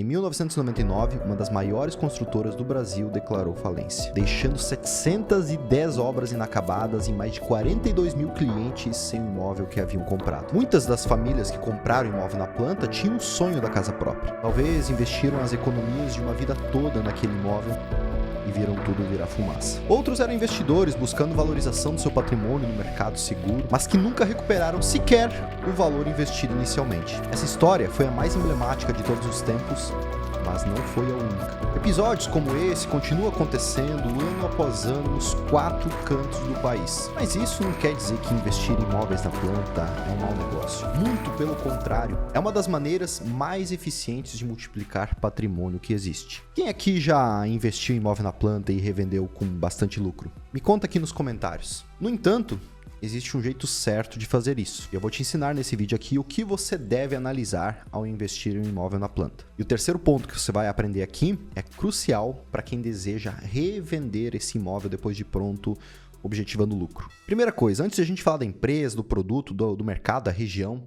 Em 1999, uma das maiores construtoras do Brasil declarou falência, deixando 710 obras inacabadas e mais de 42 mil clientes sem o imóvel que haviam comprado. Muitas das famílias que compraram imóvel na planta tinham o sonho da casa própria. Talvez investiram as economias de uma vida toda naquele imóvel e viram tudo virar fumaça. Outros eram investidores buscando valorização do seu patrimônio no mercado seguro, mas que nunca recuperaram sequer o valor investido inicialmente. Essa história foi a mais emblemática de todos os tempos, mas não foi a única. Episódios como esse continuam acontecendo ano após ano nos 4 cantos do país. Mas isso não quer dizer que investir em imóveis na planta é um mau negócio. Muito pelo contrário, é uma das maneiras mais eficientes de multiplicar patrimônio que existe. Quem aqui já investiu em imóvel na planta e revendeu com bastante lucro? Me conta aqui nos comentários. No entanto, existe um jeito certo de fazer isso. E eu vou te ensinar nesse vídeo aqui o que você deve analisar ao investir em um imóvel na planta. E o terceiro ponto que você vai aprender aqui é crucial para quem deseja revender esse imóvel depois de pronto, objetivando lucro. Primeira coisa, antes de a gente falar da empresa, do produto, do mercado, da região,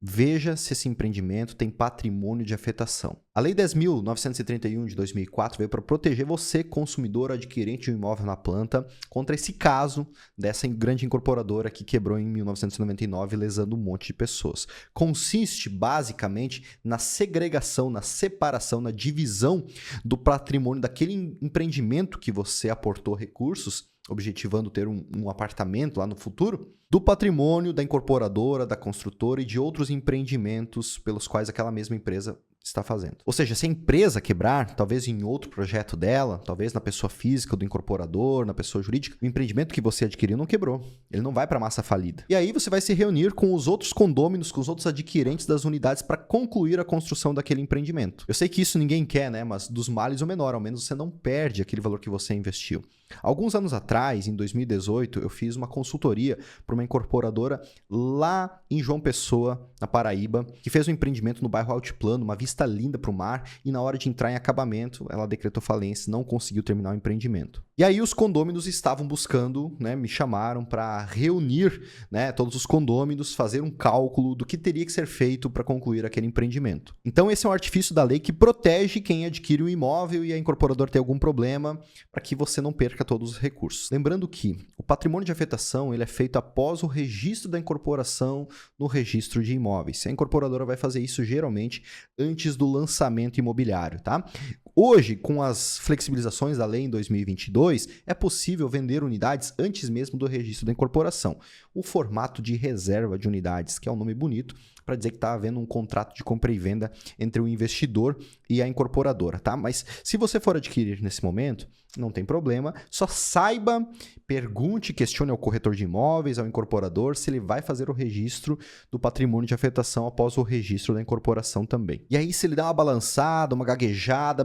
veja se esse empreendimento tem patrimônio de afetação. A Lei 10.931 de 2004 veio para proteger você, consumidor adquirente de um imóvel na planta, contra esse caso dessa grande incorporadora que quebrou em 1999, lesando um monte de pessoas. Consiste, basicamente, na segregação, na separação, na divisão do patrimônio daquele empreendimento que você aportou recursos, objetivando ter um apartamento lá no futuro, do patrimônio da incorporadora, da construtora e de outros empreendimentos pelos quais aquela mesma empresa está fazendo. Ou seja, se a empresa quebrar, talvez em outro projeto dela, talvez na pessoa física do incorporador, na pessoa jurídica, o empreendimento que você adquiriu não quebrou. Ele não vai para a massa falida. E aí você vai se reunir com os outros condôminos, com os outros adquirentes das unidades para concluir a construção daquele empreendimento. Eu sei que isso ninguém quer, né? Mas dos males o menor, ao menos você não perde aquele valor que você investiu. Alguns anos atrás, em 2018, eu fiz uma consultoria para uma incorporadora lá em João Pessoa, na Paraíba, que fez um empreendimento no bairro Altiplano, uma vista linda para o mar, e na hora de entrar em acabamento, ela decretou falência, não conseguiu terminar o empreendimento. E aí os condôminos estavam buscando, né, me chamaram para reunir, né, todos os condôminos, fazer um cálculo do que teria que ser feito para concluir aquele empreendimento. Então esse é um artifício da lei que protege quem adquire o imóvel e a incorporadora tem algum problema, para que você não perca todos os recursos. Lembrando que o patrimônio de afetação ele é feito após o registro da incorporação no registro de imóveis. A incorporadora vai fazer isso geralmente antes do lançamento imobiliário, tá? Hoje, com as flexibilizações da lei em 2022, é possível vender unidades antes mesmo do registro da incorporação. O formato de reserva de unidades, que é um nome bonito para dizer que está havendo um contrato de compra e venda entre o investidor e a incorporadora, tá? Mas se você for adquirir nesse momento, não tem problema, só saiba, pergunte, questione ao corretor de imóveis, ao incorporador, se ele vai fazer o registro do patrimônio de afetação após o registro da incorporação também. E aí, se ele dá uma balançada, uma gaguejada,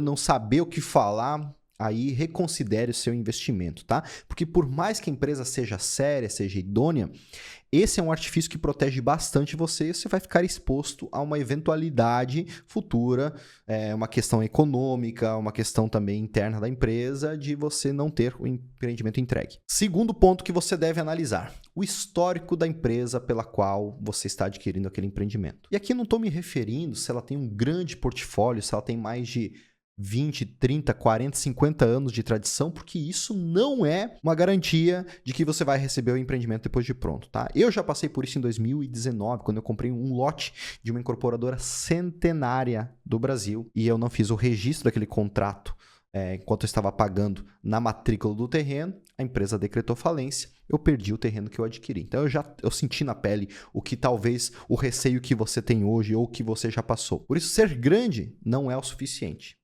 não saber o que falar, aí reconsidere o seu investimento, tá? Porque por mais que a empresa seja séria, seja idônea, esse é um artifício que protege bastante você e você vai ficar exposto a uma eventualidade futura, uma questão econômica, uma questão também interna da empresa de você não ter o empreendimento entregue. Segundo ponto que você deve analisar, o histórico da empresa pela qual você está adquirindo aquele empreendimento. E aqui não estou me referindo se ela tem um grande portfólio, se ela tem mais de 20, 30, 40, 50 anos de tradição, porque isso não é uma garantia de que você vai receber o empreendimento depois de pronto, tá? Eu já passei por isso em 2019, quando eu comprei um lote de uma incorporadora centenária do Brasil e eu não fiz o registro daquele contrato enquanto eu estava pagando na matrícula do terreno, a empresa decretou falência, eu perdi o terreno que eu adquiri. Então eu senti na pele o que talvez o receio que você tem hoje ou que você já passou. Por isso, ser grande não é o suficiente.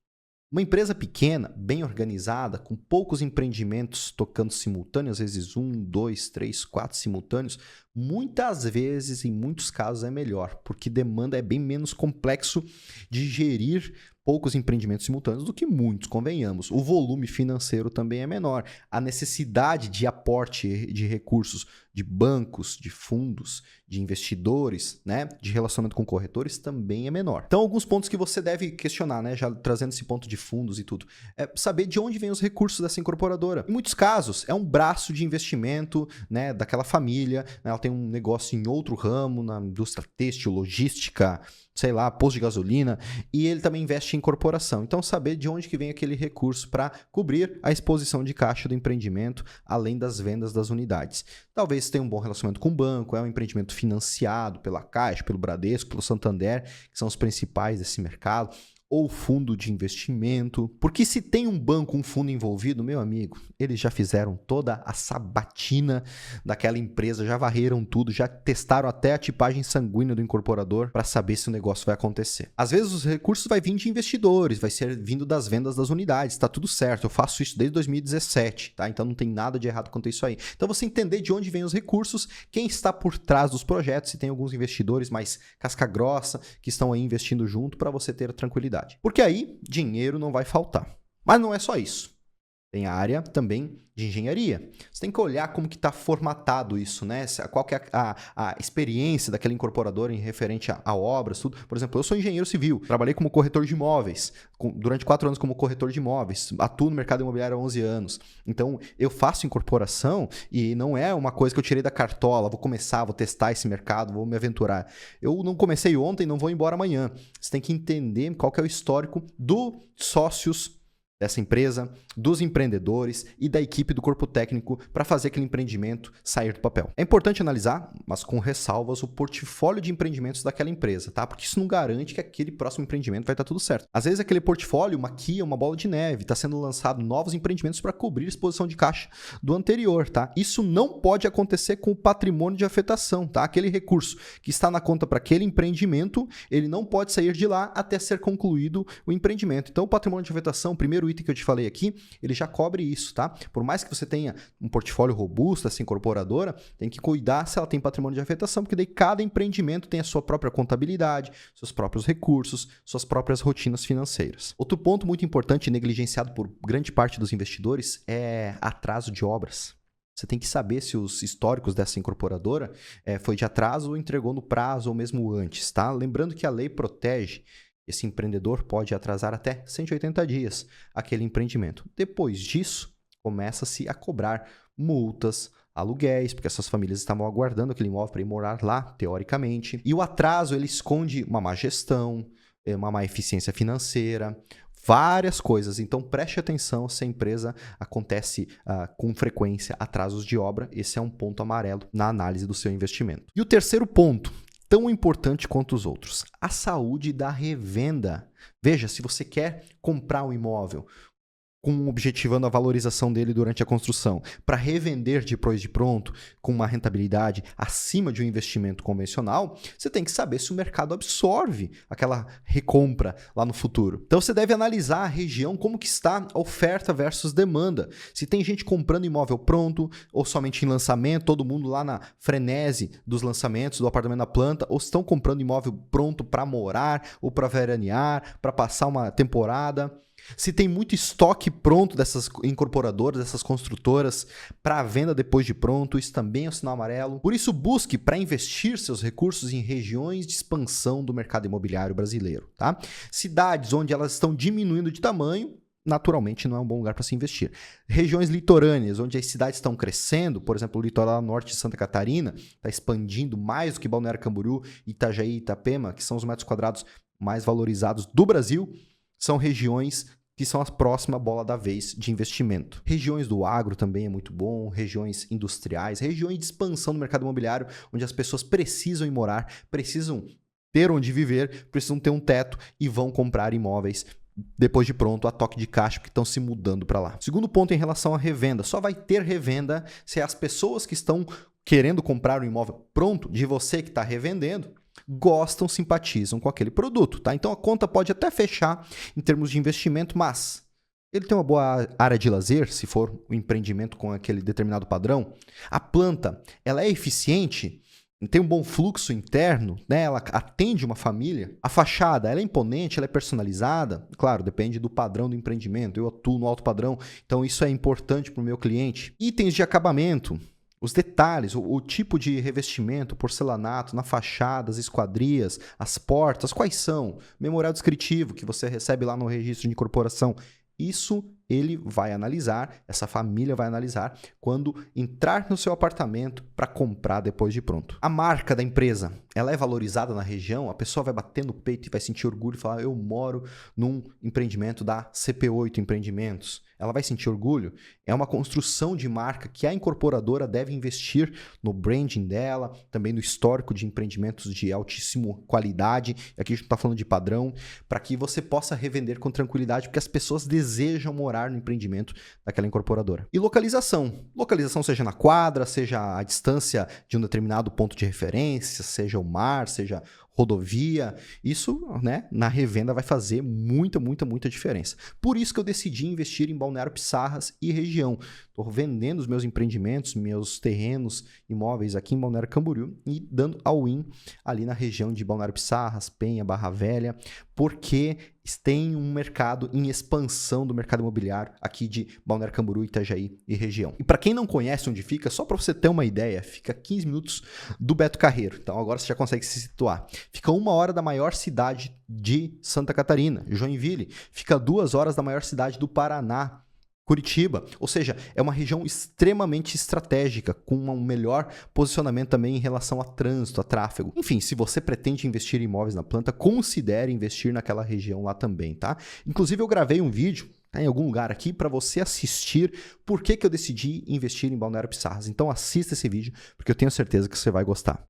Uma empresa pequena, bem organizada, com poucos empreendimentos tocando simultâneo, às vezes 1, 2, 3, 4 simultâneos, muitas vezes, em muitos casos, é melhor, porque demanda é bem menos complexo de gerir poucos empreendimentos simultâneos do que muitos, convenhamos. O volume financeiro também é menor. A necessidade de aporte de recursos de bancos, de fundos, de investidores, né, de relacionamento com corretores também é menor. Então, alguns pontos que você deve questionar, né, já trazendo esse ponto de fundos e tudo, é saber de onde vêm os recursos dessa incorporadora. Em muitos casos, é um braço de investimento, né, daquela família, né, ela tem um negócio em outro ramo, na indústria têxtil, logística, sei lá, posto de gasolina, e ele também investe em incorporação. Então, saber de onde que vem aquele recurso para cobrir a exposição de caixa do empreendimento, além das vendas das unidades. Talvez tenha um bom relacionamento com o banco, é um empreendimento financiado pela Caixa, pelo Bradesco, pelo Santander, que são os principais desse mercado, ou fundo de investimento. Porque se tem um banco, um fundo envolvido, meu amigo, eles já fizeram toda a sabatina daquela empresa, já varreram tudo, já testaram até a tipagem sanguínea do incorporador para saber se o negócio vai acontecer. Às vezes os recursos vai vir de investidores, vai ser vindo das vendas das unidades, tá tudo certo. Eu faço isso desde 2017, tá? Então não tem nada de errado quanto a isso aí. Então você entender de onde vêm os recursos, quem está por trás dos projetos, se tem alguns investidores mais casca grossa que estão aí investindo junto para você ter tranquilidade. Porque aí, dinheiro não vai faltar. Mas não é só isso. Tem a área também de engenharia. Você tem que olhar como que está formatado isso, né? Qual que é a experiência daquele incorporador em referente a obras, tudo. Por exemplo, eu sou engenheiro civil, trabalhei como corretor de imóveis, durante 4 anos como corretor de imóveis, atuo no mercado imobiliário há 11 anos. Então, eu faço incorporação e não é uma coisa que eu tirei da cartola, vou começar, vou testar esse mercado, vou me aventurar. Eu não comecei ontem, não vou embora amanhã. Você tem que entender qual que é o histórico dos sócios dessa empresa, dos empreendedores e da equipe do corpo técnico para fazer aquele empreendimento sair do papel. É importante analisar, mas com ressalvas, o portfólio de empreendimentos daquela empresa, tá? Porque isso não garante que aquele próximo empreendimento vai estar tudo certo. Às vezes aquele portfólio maquia uma bola de neve, está sendo lançado novos empreendimentos para cobrir a exposição de caixa do anterior, tá? Isso não pode acontecer com o patrimônio de afetação, tá? Aquele recurso que está na conta para aquele empreendimento, ele não pode sair de lá até ser concluído o empreendimento. Então o patrimônio de afetação, o primeiro item que eu te falei aqui, ele já cobre isso, tá? Por mais que você tenha um portfólio robusto, essa incorporadora, tem que cuidar se ela tem patrimônio de afetação, porque daí cada empreendimento tem a sua própria contabilidade, seus próprios recursos, suas próprias rotinas financeiras. Outro ponto muito importante e negligenciado por grande parte dos investidores é atraso de obras. Você tem que saber se os históricos dessa incorporadora foi de atraso ou entregou no prazo ou mesmo antes, tá? Lembrando que a lei protege. Esse empreendedor pode atrasar até 180 dias aquele empreendimento. Depois disso, começa-se a cobrar multas, aluguéis, porque essas famílias estavam aguardando aquele imóvel para ir morar lá, teoricamente. E o atraso, ele esconde uma má gestão, uma má eficiência financeira, várias coisas. Então, preste atenção se a empresa acontece com frequência atrasos de obra. Esse é um ponto amarelo na análise do seu investimento. E o terceiro ponto, tão importante quanto os outros, a saúde da revenda. Veja, se você quer comprar um imóvel objetivando a valorização dele durante a construção, para revender depois de pronto com uma rentabilidade acima de um investimento convencional, você tem que saber se o mercado absorve aquela recompra lá no futuro. Então você deve analisar a região, como que está a oferta versus demanda. Se tem gente comprando imóvel pronto ou somente em lançamento, todo mundo lá na frenesi dos lançamentos do apartamento na planta, ou estão comprando imóvel pronto para morar ou para veranear, para passar uma temporada. Se tem muito estoque pronto dessas incorporadoras, dessas construtoras para venda depois de pronto, isso também é um sinal amarelo. Por isso, busque para investir seus recursos em regiões de expansão do mercado imobiliário brasileiro, tá? Cidades onde elas estão diminuindo de tamanho, naturalmente não é um bom lugar para se investir. Regiões litorâneas, onde as cidades estão crescendo, por exemplo, o litoral norte de Santa Catarina está expandindo mais do que Balneário Camboriú, Itajaí e Itapema, que são os metros quadrados mais valorizados do Brasil, são regiões que são a próxima bola da vez de investimento. Regiões do agro também é muito bom, regiões industriais, regiões de expansão do mercado imobiliário, onde as pessoas precisam ir morar, precisam ter onde viver, precisam ter um teto e vão comprar imóveis depois de pronto, a toque de caixa, porque estão se mudando para lá. Segundo ponto em relação à revenda, só vai ter revenda se as pessoas que estão querendo comprar um imóvel pronto de você que está revendendo gostam, simpatizam com aquele produto, tá? Então a conta pode até fechar em termos de investimento, mas ele tem uma boa área de lazer, se for um empreendimento com aquele determinado padrão. A planta, ela é eficiente, tem um bom fluxo interno, né? Ela atende uma família. A fachada, ela é imponente, ela é personalizada. Claro, depende do padrão do empreendimento. Eu atuo no alto padrão, então isso é importante para o meu cliente. Itens de acabamento. Os detalhes, o tipo de revestimento, porcelanato, na fachada, as esquadrias, as portas, quais são? Memorial descritivo que você recebe lá no registro de incorporação Isso ele vai analisar, essa família vai analisar quando entrar no seu apartamento para comprar depois de pronto. A marca da empresa, ela é valorizada na região? A pessoa vai bater no peito e vai sentir orgulho e falar, eu moro num empreendimento da CP8 Empreendimentos. Ela vai sentir orgulho? É uma construção de marca que a incorporadora deve investir no branding dela, também no histórico de empreendimentos de altíssima qualidade, e aqui a gente está falando de padrão, para que você possa revender com tranquilidade, porque as pessoas desejam morar no empreendimento daquela incorporadora. E localização. Localização seja na quadra, seja a distância de um determinado ponto de referência, seja o mar, seja rodovia, isso, né, na revenda vai fazer muita diferença. Por isso que eu decidi investir em Balneário Pissarras e região. Estou vendendo os meus empreendimentos, meus terrenos, imóveis aqui em Balneário Camboriú e dando all-in ali na região de Balneário Pissarras, Penha, Barra Velha, porque tem um mercado em expansão do mercado imobiliário aqui de Balneário Camboriú, Itajaí e região. E para quem não conhece onde fica, só para você ter uma ideia, fica 15 minutos do Beto Carreiro. Então agora você já consegue se situar. Fica 1 hora da maior cidade de Santa Catarina, Joinville. Fica 2 horas da maior cidade do Paraná, Curitiba, ou seja, é uma região extremamente estratégica, com um melhor posicionamento também em relação a trânsito, a tráfego. Enfim, se você pretende investir em imóveis na planta, considere investir naquela região lá também, tá? Inclusive eu gravei um vídeo, tá em algum lugar aqui, para você assistir por que eu decidi investir em Balneário Pissarras. Então assista esse vídeo, porque eu tenho certeza que você vai gostar.